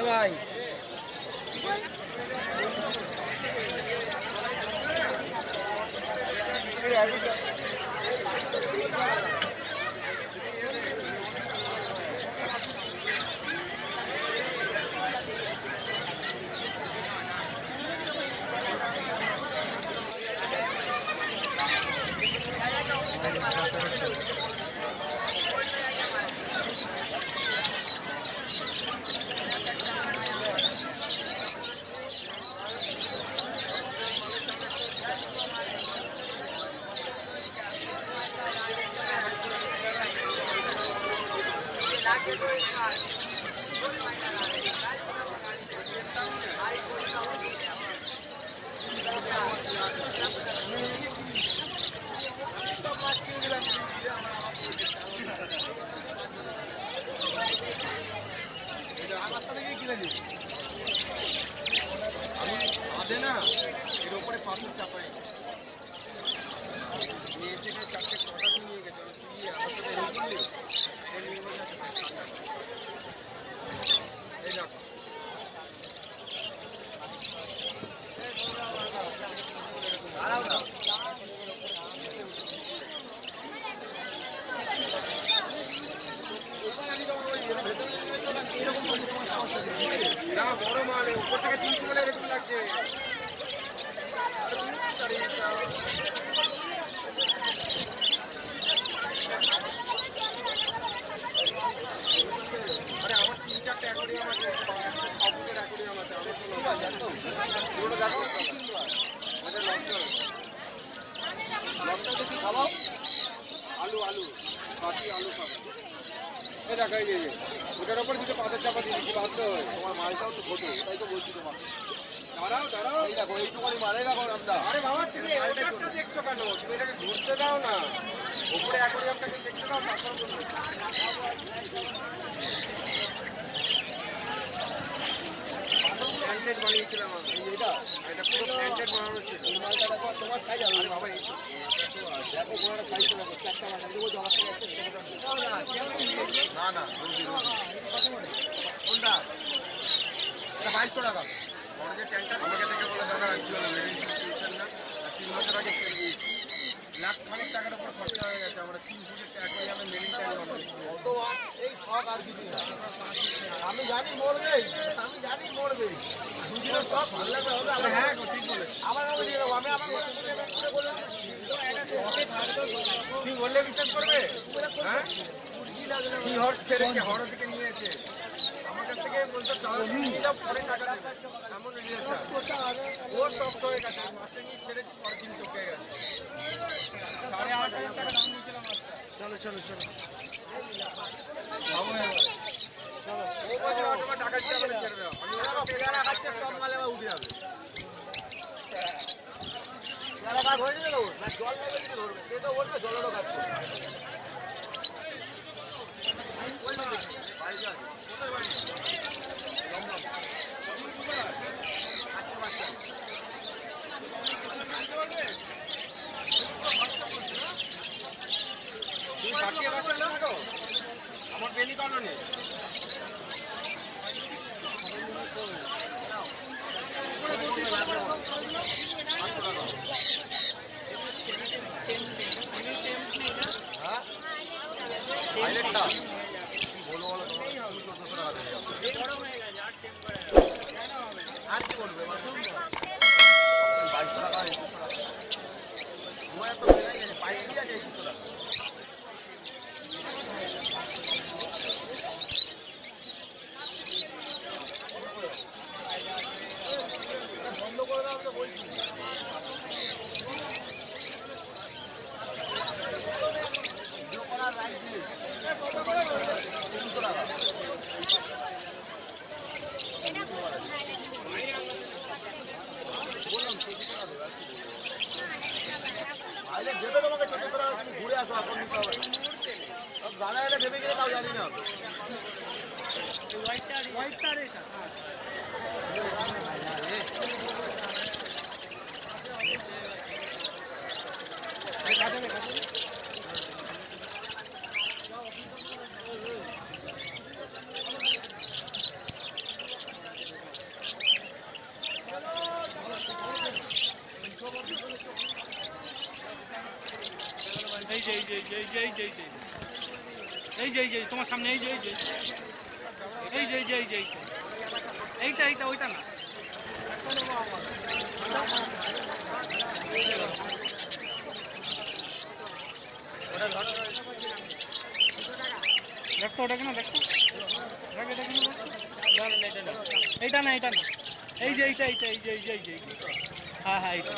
ভাই আলু আলু বাকি আলু খাবো এই দেখা যায় ওটার উপর দুটো পাতার চাপা দিয়ে দিচ্ছি বাধ্য হয় তোমার মালটাও তো ছোটো তাই তো বলছি তোমার দাঁড়াও দাঁড়াও এই দেখো এইটুখানি মারে দেখো আমরা আরে বাবা তুমি ওটাটা দেখছো কেন তুমি এটাকে ঘুরতে দাও না উপরে অ্যাকোয়ারিয়ামটাকে দেখতে দাও তারপর বলবো প্ল্যান্টেড বানিয়েছিলাম আমি এটা এটা পুরো প্ল্যান্টেড বানানো ছিল এই মালটা দেখো তোমার সাইজ আরে বাবা এই দেখো বড় সাইজটা দেখো চারটা মাথা দেবো জমা করে আছে না না কোনটা এটা 2200 টাকা আমাদের ট্যাঙ্কটা আমাকে দেখে বলে দাদা কি হলো রেজিস্ট্রেশন না 3 বছর আগে ছেড়ে দিয়েছি লাখ খানিক টাকার উপর খরচা হয়ে গেছে আমরা 3 ফুটের অ্যাকোয়ারিয়ামে মেরিন ট্যাঙ্ক বানাচ্ছি কত এই শখ আর কিছু না। আমি জানি মরবেই, আমি জানি মরবেই, দুদিনের শখ ভালো লাগবে হবে। হ্যাঁ ঠিক বলে আবার আমি দিয়ে দেবো, আমি আমার বলে তুই বললে বিশ্বাস করবে? হ্যাঁ কি হর্স ছেড়েছে, হর্স থেকে নিয়েছে আমার কাছ থেকে, বলতো নিয়ে যাও পরে টাকা দেবে, এমন রিলেশন ও শখ হয়ে গেছে। মাছটা নিয়ে ছেড়েছি, পরের দিন চোখে গেছে। 8,500 টাকা দাম নিয়েছিলাম মাছটা। চলো চলো চলো ভাবো এবার। ও বলছে তোমার টাকা দিতে হবে, ছেড়ে দাও। পেয়ারা খাচ্ছে, সব মালে আবার উঠে যাবে। পেয়ারা গাছ হয়ে গেল না, জল লাগবে কি ধরবে, পেটও বলবে জলেরও কাজ করবে। তুই কাটিয়ে বাসা না তো আমার বেলি কলোনি। পাইলেটটা বলো বলো আর কি বলবে 2200 টাকা তোমার তো পাইকারি আছে 200 টাকা। বন্ধ করে দাও, আমি তো বলছি। আইলে দেবে তোমাকে, ছোট করে তুমি ঘুরে আসো, এখন নিতে হবে না। সব জানা এলে ভেবে গেলে তাও জানি না। এই যে তোমার সামনে এই যে এইটা ওইটা না, দেখতো ওটা কিনা, দেখতো এইটা না, এই যে হ্যাঁ এইটা।